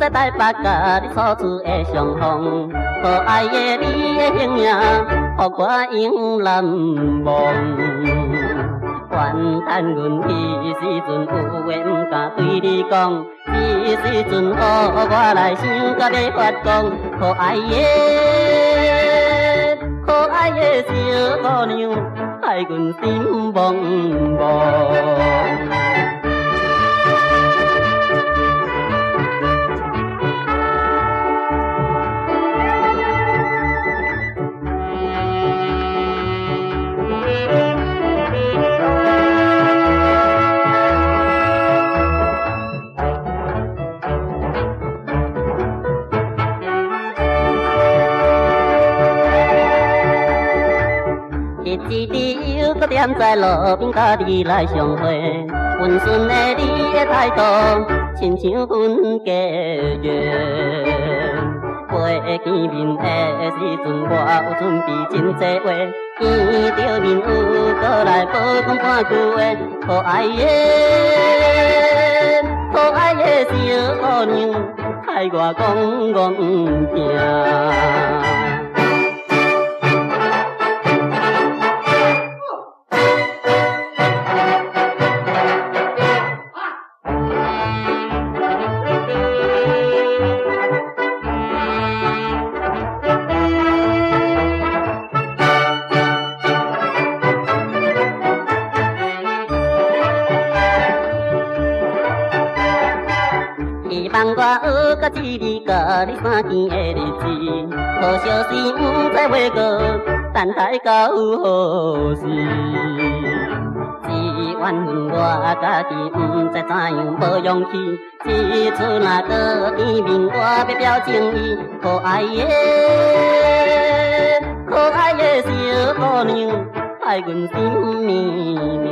在台北甲你所处的上方，可爱的你的形影，予我永难忘。怨叹阮迄时阵有话毋敢对你讲，迄时阵予我来想甲要发光。可爱的小姑娘，害阮心茫茫。日子里又搁踮在路边，甲你来相会，温顺的你的态度，亲像阮家园。飞见面的时阵，我有准备真济话，见着面有过来保讲半句话。可爱的小姑娘，害我讲讲惊。希望我学到一日甲你相见的日子，可惜是不知话过，等待到何时？只怨我家己不知怎样无勇气，一出那个见面我要表情意。可爱的小姑娘，害阮心绵绵。